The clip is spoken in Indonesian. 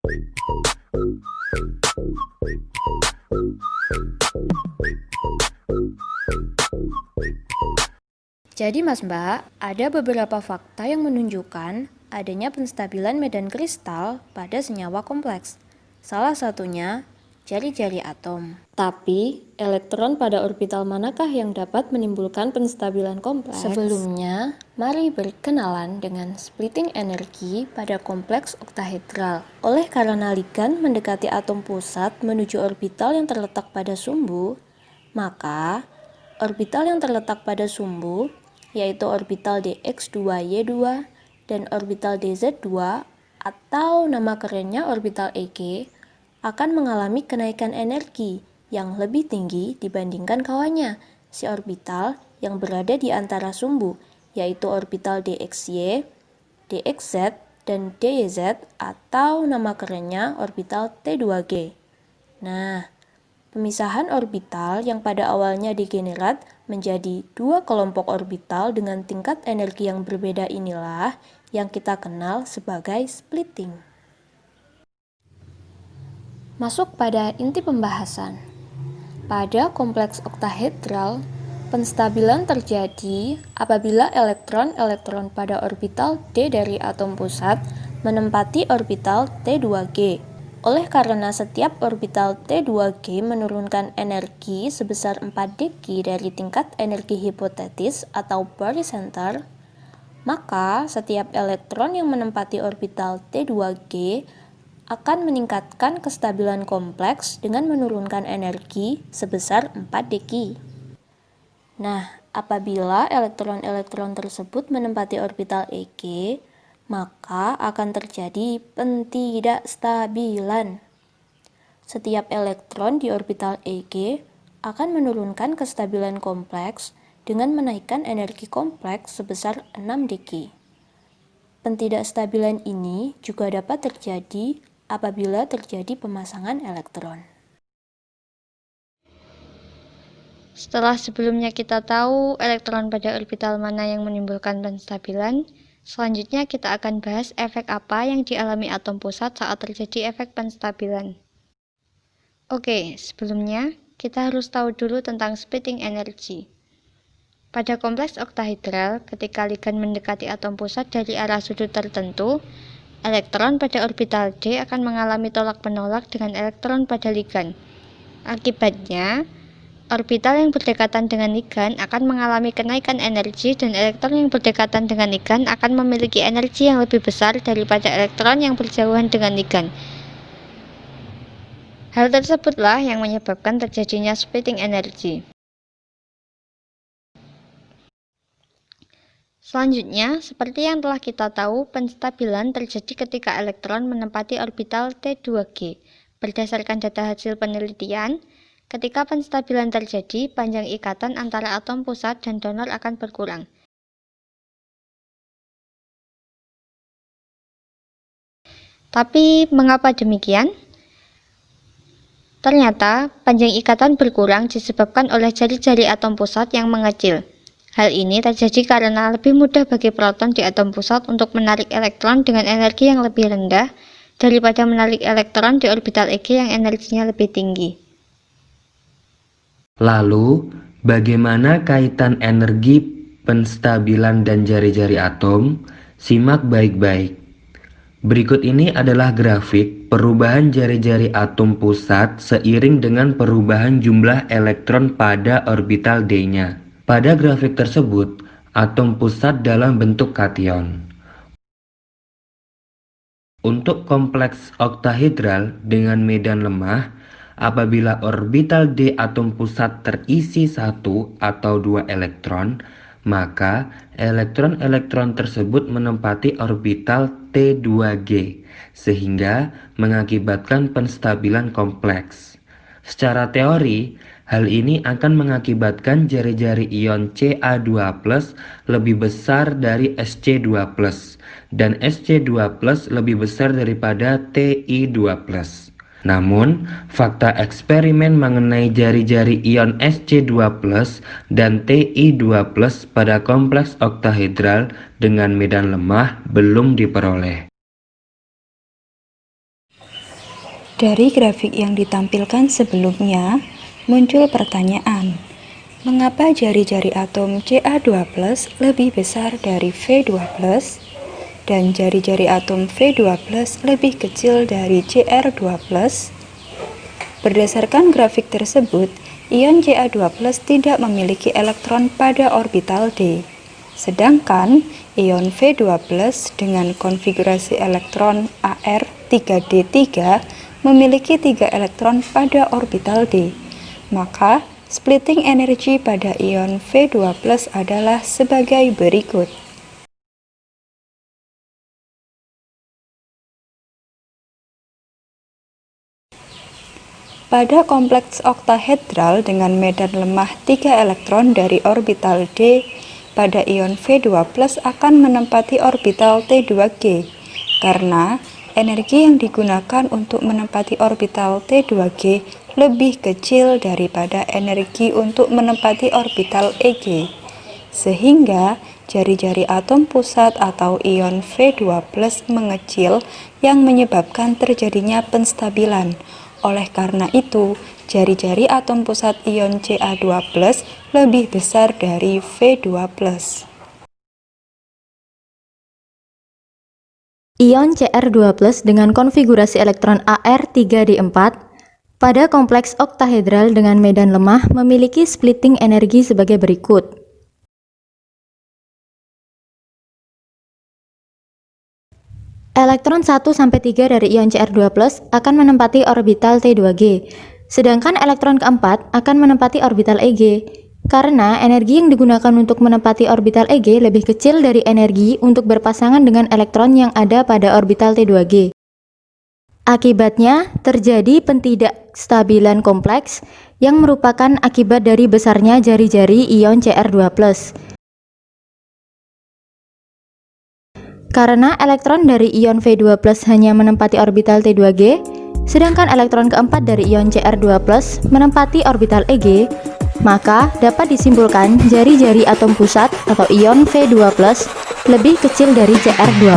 Jadi Mas Mbak, ada beberapa fakta yang menunjukkan adanya penstabilan medan kristal pada senyawa kompleks. Salah satunya jari-jari atom. Tapi, elektron pada orbital manakah yang dapat menimbulkan penstabilan kompleks? Sebelumnya, mari berkenalan dengan splitting energi pada kompleks oktahedral. Oleh karena ligan mendekati atom pusat menuju orbital yang terletak pada sumbu, maka orbital yang terletak pada sumbu, yaitu orbital dx2y2 dan orbital dz2 atau nama kerennya orbital EG, akan mengalami kenaikan energi yang lebih tinggi dibandingkan kawannya, si orbital yang berada di antara sumbu, yaitu orbital dxy, dxz, dan dyz atau nama kerennya orbital T2G. Nah, pemisahan orbital yang pada awalnya degenerat menjadi dua kelompok orbital dengan tingkat energi yang berbeda inilah yang kita kenal sebagai splitting. Masuk pada inti pembahasan. Pada kompleks oktahedral, penstabilan terjadi apabila elektron-elektron pada orbital D dari atom pusat menempati orbital T2G. Oleh karena setiap orbital T2G menurunkan energi sebesar 4 deki dari tingkat energi hipotetis atau barycenter, maka setiap elektron yang menempati orbital T2G akan meningkatkan kestabilan kompleks dengan menurunkan energi sebesar 4 deki. Nah, apabila elektron-elektron tersebut menempati orbital EG, maka akan terjadi pentidakstabilan. Setiap elektron di orbital EG akan menurunkan kestabilan kompleks dengan menaikkan energi kompleks sebesar 6 deki. Pentidakstabilan ini juga dapat terjadi apabila terjadi pemasangan elektron. Setelah sebelumnya kita tahu elektron pada orbital mana yang menimbulkan penstabilan, selanjutnya kita akan bahas efek apa yang dialami atom pusat saat terjadi efek penstabilan. Oke, sebelumnya kita harus tahu dulu tentang splitting energy. Pada kompleks oktahedral, ketika ligan mendekati atom pusat dari arah sudut tertentu, elektron pada orbital D akan mengalami tolak-menolak dengan elektron pada ligan. Akibatnya, orbital yang berdekatan dengan ligan akan mengalami kenaikan energi dan elektron yang berdekatan dengan ligan akan memiliki energi yang lebih besar daripada elektron yang berjauhan dengan ligan. Hal tersebutlah yang menyebabkan terjadinya splitting energy. Selanjutnya, seperti yang telah kita tahu, penstabilan terjadi ketika elektron menempati orbital T2G. Berdasarkan data hasil penelitian, ketika penstabilan terjadi, panjang ikatan antara atom pusat dan donor akan berkurang. Tapi, mengapa demikian? Ternyata, panjang ikatan berkurang disebabkan oleh jari-jari atom pusat yang mengecil. Hal ini terjadi karena lebih mudah bagi proton di atom pusat untuk menarik elektron dengan energi yang lebih rendah daripada menarik elektron di orbital EG yang energinya lebih tinggi. Lalu, bagaimana kaitan energi penstabilan dan jari-jari atom? Simak baik-baik. Berikut ini adalah grafik perubahan jari-jari atom pusat seiring dengan perubahan jumlah elektron pada orbital D-nya. Pada grafik tersebut, atom pusat dalam bentuk kation. Untuk kompleks oktahedral dengan medan lemah, apabila orbital D atom pusat terisi 1 atau 2 elektron, maka elektron-elektron tersebut menempati orbital T2G, sehingga mengakibatkan penstabilan kompleks. Secara teori, hal ini akan mengakibatkan jari-jari ion Ca2+ lebih besar dari Sc2+, dan Sc2+ lebih besar daripada Ti2+. Namun, fakta eksperimen mengenai jari-jari ion Sc2+ dan Ti2+ pada kompleks oktahedral dengan medan lemah belum diperoleh. Dari grafik yang ditampilkan sebelumnya, muncul pertanyaan, mengapa jari-jari atom Ca2+ lebih besar dari V2+, dan jari-jari atom V2+ lebih kecil dari Cr2+? Berdasarkan grafik tersebut, ion Ca2+ tidak memiliki elektron pada orbital D, sedangkan ion V2+ dengan konfigurasi elektron Ar3D3 memiliki 3 elektron pada orbital D. Maka, splitting energi pada ion V2+ adalah sebagai berikut. Pada kompleks oktahedral dengan medan lemah 3 elektron dari orbital D, pada ion V2+ akan menempati orbital T2G, karena energi yang digunakan untuk menempati orbital T2G lebih kecil daripada energi untuk menempati orbital EG, sehingga jari-jari atom pusat atau ion V2+ mengecil yang menyebabkan terjadinya penstabilan. Oleh karena itu, jari-jari atom pusat ion Ca2+ lebih besar dari V2+. Ion Cr2+ dengan konfigurasi elektron Ar3D4 pada kompleks oktahedral dengan medan lemah memiliki splitting energi sebagai berikut. Elektron 1-3 dari ion Cr2+ akan menempati orbital T2G, sedangkan elektron keempat akan menempati orbital EG. Karena energi yang digunakan untuk menempati orbital EG lebih kecil dari energi untuk berpasangan dengan elektron yang ada pada orbital T2G. Akibatnya, terjadi pentidakstabilan kompleks yang merupakan akibat dari besarnya jari-jari ion Cr2+. Karena elektron dari ion V2+ hanya menempati orbital T2G, sedangkan elektron keempat dari ion Cr2+ menempati orbital EG, maka dapat disimpulkan jari-jari atom pusat atau ion V2+ lebih kecil dari Cr2+.